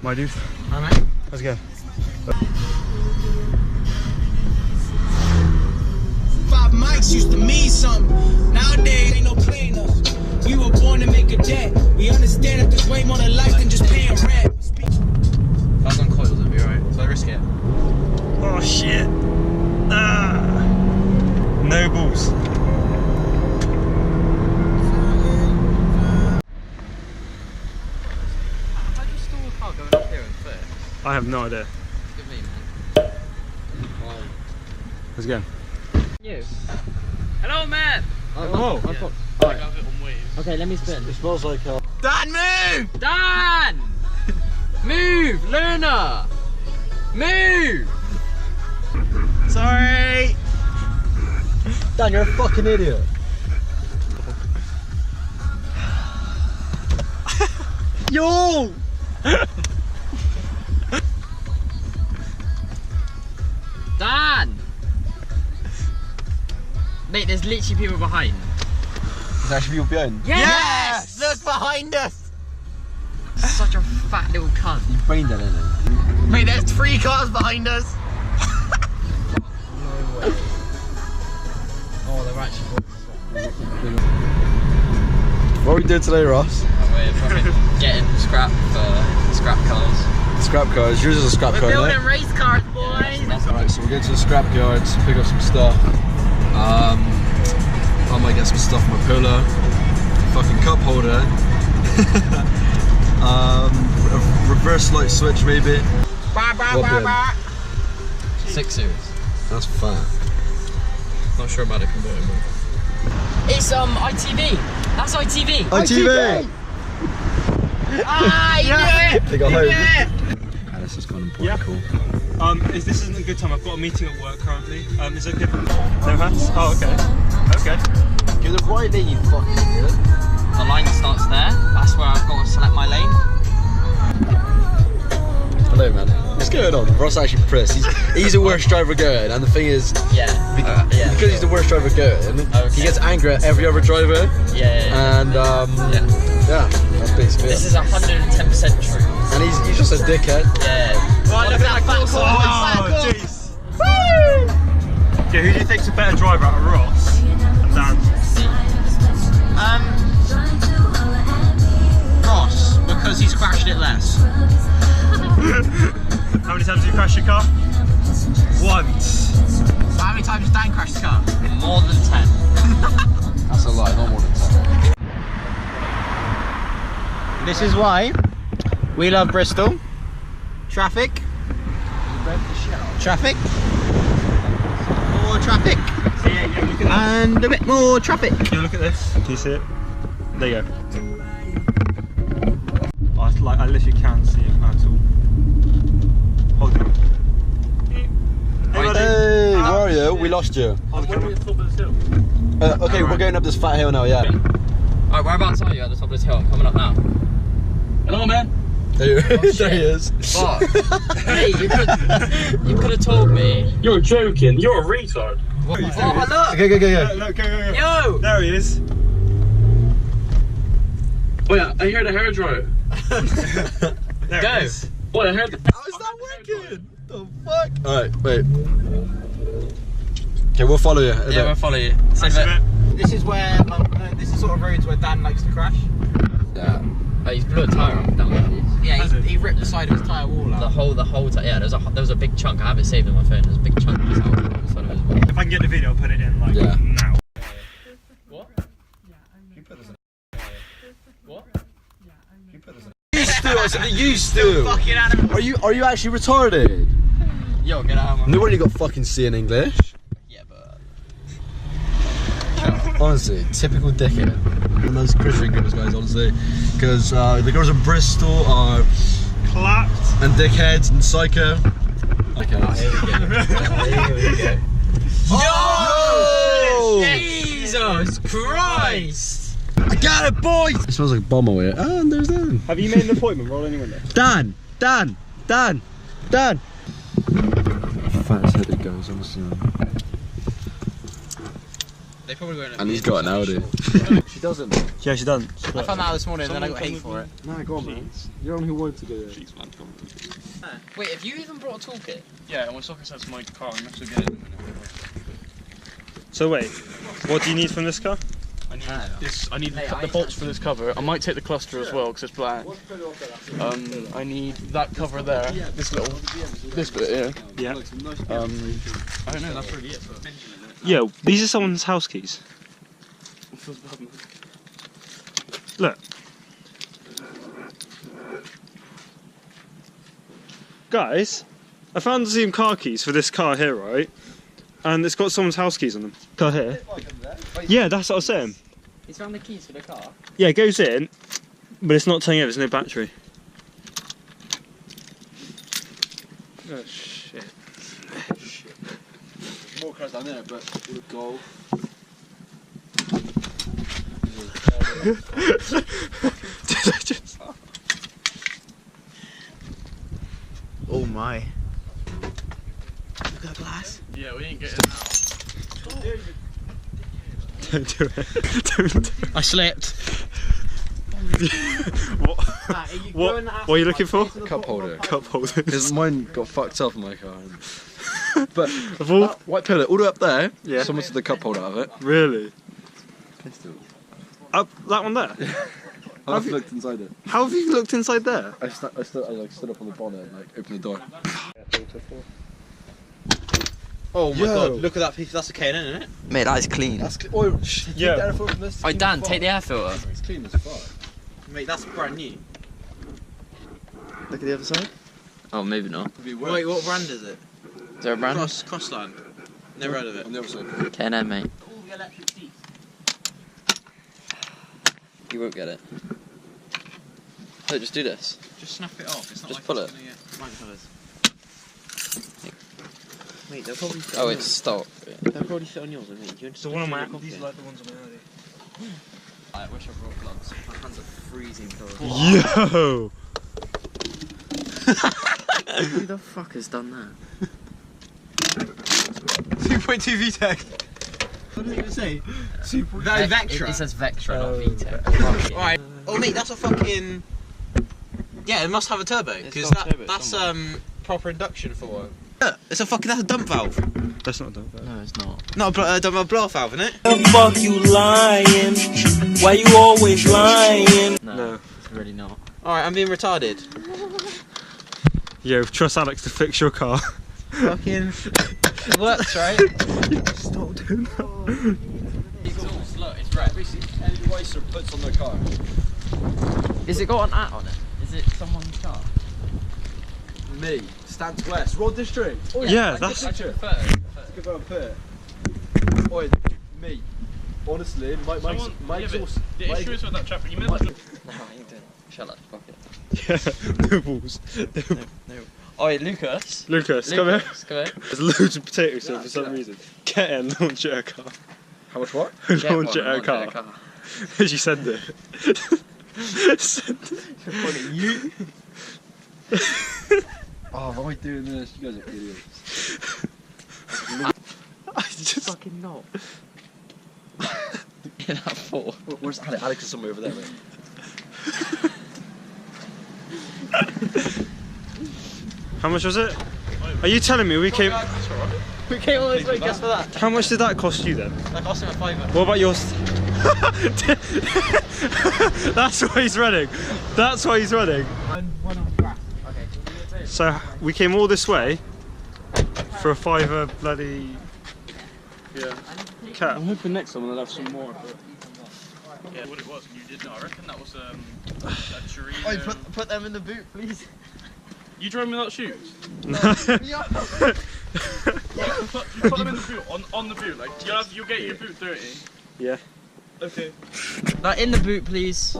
My dude. Hi, mate. How's it going? Five mics used to mean something. Nowadays ain't no playing us. We were born to make a debt. We understand that there's way more to life than just paying rent. If I was on coils, it'd be alright. So I risk it. Oh shit! No balls. How'd you stall a car going up here in first? I have no idea. Good me, man. Wow. How's it going? You. Hello, man. Oh. Okay, let me spin. It smells like Dan, move! Dan! Move, Luna! Move! Sorry. Dan, you're a fucking idiot. Yo! Dan! Mate, there's literally people behind. There's actually people behind. Yes! Look behind us! Such a fat little cunt. You brain dead, isn't it? Mate, there's 3 cars behind us. No way. Oh, they're actually What are we doing today, Ross? We're fucking getting scrap cars. Scrap cars. Yours is a scrap car, We're building innit? race cars, boys! Alright, so we're going to the scrapyard to pick up some stuff. I might get some stuff from my polo. Fucking cup holder. A reverse light switch maybe. What 6 Series. That's fine. Not sure about the convertible. It's ITV. That's ITV. ITV! Ah, you knew it! They got home. Yeah. This is kind of Yeah. cool. This isn't a good time. I've got a meeting at work currently. Is it okay? No hands? Oh, okay. Okay. You're the right lane, you fucking idiot. The line starts there. That's where I've got to select my lane. Hello, man. What's going on? Ross actually pissed. He's the worst driver going, and the thing is, Yeah. because he's the worst driver going, he gets angry at every other driver. Yeah. And Yeah. that's basically This it. is 110% true. And he's just a dickhead. Yeah. Right, look at that fat car. Oh, jeez. Okay, who do you think's a better driver out of Ross and Dan? Ross, because he's crashed it less. How many times have you crashed your car? Once. So how many times has Dan crashed his car? More than 10. That's a lie, not more than 10. This is why we love Bristol. Traffic. Traffic. More traffic. So yeah, look at And a bit more traffic. You look at this. Can you see it? There you go. Oh, it's like I literally can't see it at all. Hold it. Hey, where are you? We lost you. Hold the Okay, we're going up this fat hill now, yeah. Alright, whereabouts are you at the top of this hill? I'm coming up now. Hello, man. There he is. Fuck. Hey, you could have told me. You're joking. You're a retard. Oh, look! Okay, go. Look, go. Yo! There he is. Wait, I heard a hairdryer. There Go. it is. What, I heard the... How is that working? The fuck? Alright, wait. Okay, we'll follow you. Yeah, we'll follow you. Nice of it. This is where, this is sort of roads where Dan likes to crash. Yeah. Oh, he's blew a tyre off down there. Yeah, he ripped the side of his tyre wall out. The whole time. Yeah, there was a big chunk. I have it saved on my phone. There's a big chunk of his side of his wall. If I can get the video, I'll put it in like Yeah. now. What? What? Used to, I said they used to. Fucking animal. Are you actually retarded? Yo, get out of my... No wonder you got fucking C in English. Yeah, but... Honestly, typical dickhead. One of those Christian girls, guys, honestly. Because the girls in Bristol are Clapped. and dickheads and psycho. Okay. Here we go. Oh! Jesus Christ! I got it, boys! It smells like a bomb away. Ah, and there's Dan. Have you made an appointment? Roll any window. Dan! Fat as head it goes, honestly. They probably won't. And he's got an Audi. She doesn't. Yeah, she doesn't. I found that out this morning and then I got hate for it. Nah, go on, man. You're the one who wanted to go there. Wait, have you even brought a toolkit? Yeah, and when Soccer says my car, I'm going to get it in a minute. So wait, what do you need from this car? I need this. I need the bolts for this cover. I might take the cluster as well because it's black. I need that cover there. This bit here. Yeah. I don't know. That's really it. Yo, these are someone's house keys. Look. Guys, I found some car keys for this car here, right? And it's got someone's house keys on them. Car here. Yeah, that's what I was saying. He's found the keys for the car. Yeah, it goes in, but it's not turning over, there's no battery. Oh shit. More cars down there, but we'll go. Did I just... Oh my. Look at that glass. Yeah, we ain't getting out. Don't do it. Don't. I slipped. What? What are you looking for? Cup holder. Cup holder. Because mine got fucked up in my car. But Of all... white pillar all the way up there. Yeah. Someone took the cup holder out of it. Really? Up that one there? I've looked inside it. How have you looked inside there? I stood up on the bonnet and like opened the door. Oh my god, look at that piece. That's a K&N, isn't it? Mate, that is clean. That's oh, Yeah. the air filter from this. Oh, Dan, take the air filter. It's clean as fuck. Mate, that's brand new. Look at the other side. Oh, maybe not. Wait, what brand is it? Is there a brand? Crossline. Never heard of it. On the other side. K&N, mate. All the electric seats. You won't get it. So just do this. Just snap it off. It's not Just like pull it's it. gonna get blank colours. Mate, they'll probably sit Oh, on it's yours. stop. They'll probably sit on yours, I think. So one of my... These are like the ones on my Audi. I wish I brought gloves. My hands are freezing cold. Yo! Who the fuck has done that? 2.2 VTEC. What does it even say? That is Vectra. It says Vectra, not VTEC. Alright. Oh mate, that's a fucking... Yeah, it must have a turbo. Because got a turbo that's somewhere. proper induction for one. Yeah, it's a fucking... That's a dump valve. That's not done. No, it's not. Not a blow-off valve, isn't it? Fuck you lying. Why you always lying? No, it's really not. Alright, I'm being retarded. Yo, trust Alex to fix your car. Fucking... It works, right? Stop doing that. Exhaust, look, it's red. Any racer puts on their car. Is it got an at on it? Is it someone's car? Me, Stans West, Road District. Oh, Yeah, that's... I took a Give her a pit. Oi, me. Honestly, my exhaust. The issue is with that chap. You meant No, I ain't doing it. Shut up, fuck it. Yeah, no balls. No. Oi, Lucas. Lucas, come here. Come here. There's loads of potatoes here for some reason. Get in, launch it at a car. How much what? Launch it at a car. She send it. Send it. You... Oh, why am I doing this? You guys are idiots. I just... Fucking not. Get that for. Where's Alex? Alex is somewhere over there, mate. How much was it? Are you telling me we came... We came all this way just for that. How much did that cost you then? That cost him a £5. What about yours? That's why he's running. That's why he's running. So we came all this way for a £5 bloody... Yeah. Cat. I'm hoping next time we'll have some more. But... Yeah, what it was, you did know. I reckon that was a Chorizo. Oi, put them in the boot, please. You drove without shoes? No. You put them in the boot, on the boot. Like, you'll get your boot dirty. Yeah. Okay. Like, in the boot, please.